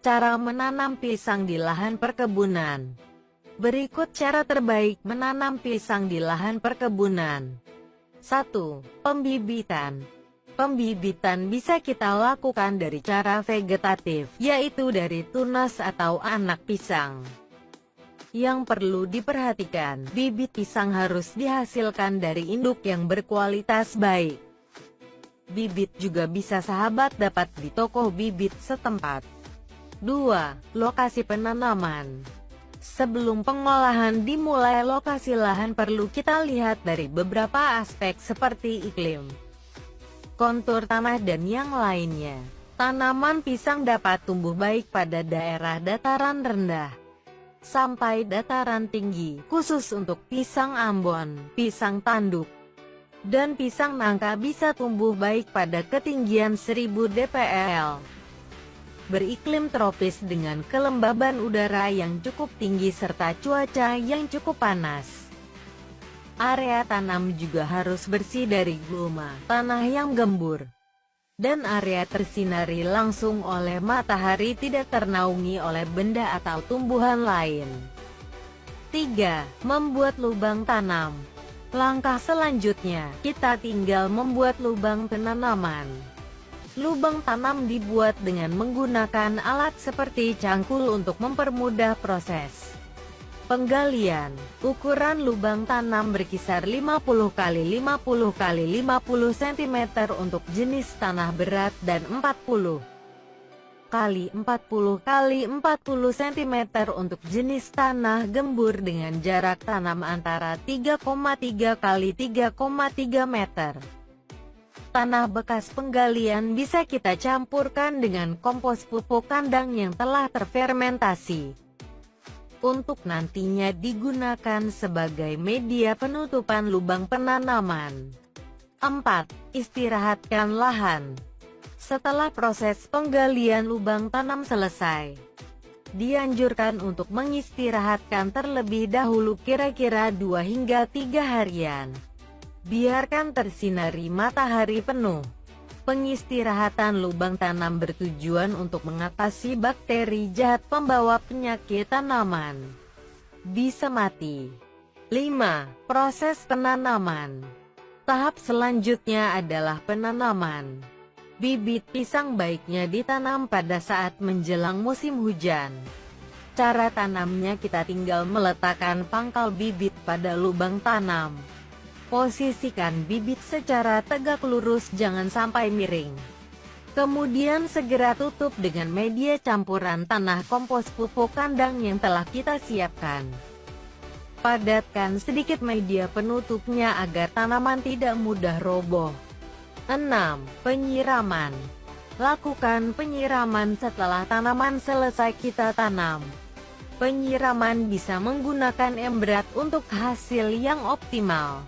Cara menanam pisang di lahan perkebunan. Berikut cara terbaik menanam pisang di lahan perkebunan. 1. Pembibitan. Pembibitan bisa kita lakukan dari cara vegetatif, yaitu dari tunas atau anak pisang. Yang perlu diperhatikan, bibit pisang harus dihasilkan dari induk yang berkualitas baik. Bibit juga bisa sahabat dapat di toko bibit setempat. 2. Lokasi penanaman. Sebelum pengolahan dimulai, lokasi lahan perlu kita lihat dari beberapa aspek seperti iklim, kontur tanah dan yang lainnya. Tanaman pisang dapat tumbuh baik pada daerah dataran rendah sampai dataran tinggi, khusus untuk pisang Ambon, pisang tanduk, dan pisang nangka bisa tumbuh baik pada ketinggian 1000 dpl. Beriklim tropis dengan kelembaban udara yang cukup tinggi serta cuaca yang cukup panas. Area tanam juga harus bersih dari gulma, tanah yang gembur, dan area tersinari langsung oleh matahari, tidak ternaungi oleh benda atau tumbuhan lain. 3. Membuat lubang tanam. Langkah selanjutnya, kita tinggal membuat lubang penanaman. Lubang tanam dibuat dengan menggunakan alat seperti cangkul untuk mempermudah proses penggalian. Ukuran lubang tanam berkisar 50 x 50 x 50 cm untuk jenis tanah berat dan 40 x 40 x 40 cm untuk jenis tanah gembur dengan jarak tanam antara 3,3 x 3,3 meter. Tanah bekas penggalian bisa kita campurkan dengan kompos pupuk kandang yang telah terfermentasi, untuk nantinya digunakan sebagai media penutupan lubang penanaman. 4. Istirahatkan lahan. Setelah proses penggalian lubang tanam selesai, dianjurkan untuk mengistirahatkan terlebih dahulu kira-kira 2 hingga 3 harian. Biarkan tersinari matahari penuh. Pengistirahatan lubang tanam bertujuan untuk mengatasi bakteri jahat pembawa penyakit tanaman. Bisa mati. 5. Proses penanaman. Tahap selanjutnya adalah penanaman. Bibit pisang baiknya ditanam pada saat menjelang musim hujan. Cara tanamnya, kita tinggal meletakkan pangkal bibit pada lubang tanam. Posisikan bibit secara tegak lurus, jangan sampai miring. Kemudian segera tutup dengan media campuran tanah kompos pupuk kandang yang telah kita siapkan. Padatkan sedikit media penutupnya agar tanaman tidak mudah roboh. 6. Penyiraman. Lakukan penyiraman setelah tanaman selesai kita tanam. Penyiraman bisa menggunakan embrat untuk hasil yang optimal.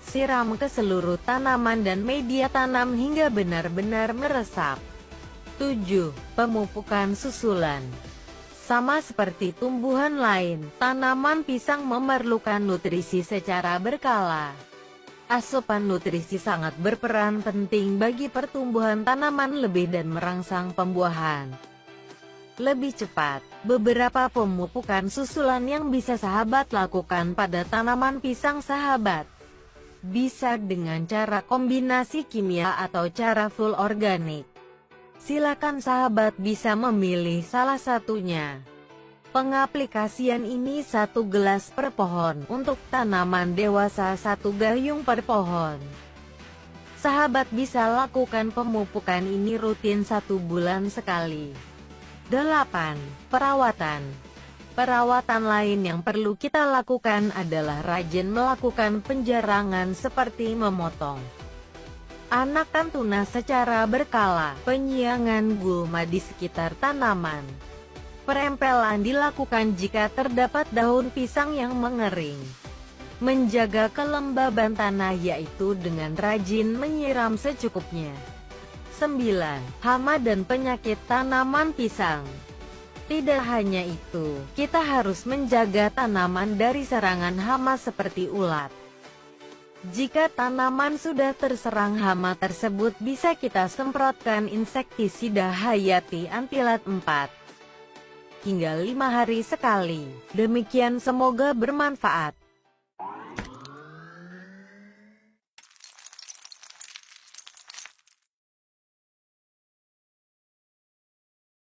Siram ke seluruh tanaman dan media tanam hingga benar-benar meresap. 7. Pemupukan susulan. Sama seperti tumbuhan lain, tanaman pisang memerlukan nutrisi secara berkala. Asupan nutrisi sangat berperan penting bagi pertumbuhan tanaman lebih dan merangsang pembuahan lebih cepat. Beberapa pemupukan susulan yang bisa sahabat lakukan pada tanaman pisang sahabat. Bisa dengan cara kombinasi kimia atau cara full organik. Silakan sahabat bisa memilih salah satunya. Pengaplikasian ini 1 gelas per pohon, untuk tanaman dewasa 1 gayung per pohon. Sahabat bisa lakukan pemupukan ini rutin 1 bulan sekali. 8. Perawatan. Perawatan lain yang perlu kita lakukan adalah rajin melakukan penjarangan seperti memotong anakan tunas secara berkala, penyiangan gulma di sekitar tanaman. Perempelan dilakukan jika terdapat daun pisang yang mengering. Menjaga kelembaban tanah yaitu dengan rajin menyiram secukupnya. 9. Hama dan penyakit tanaman pisang. Tidak hanya itu, kita harus menjaga tanaman dari serangan hama seperti ulat. Jika tanaman sudah terserang hama tersebut, bisa kita semprotkan insektisida hayati Antilat 4. hingga 5 hari sekali. Demikian, semoga bermanfaat.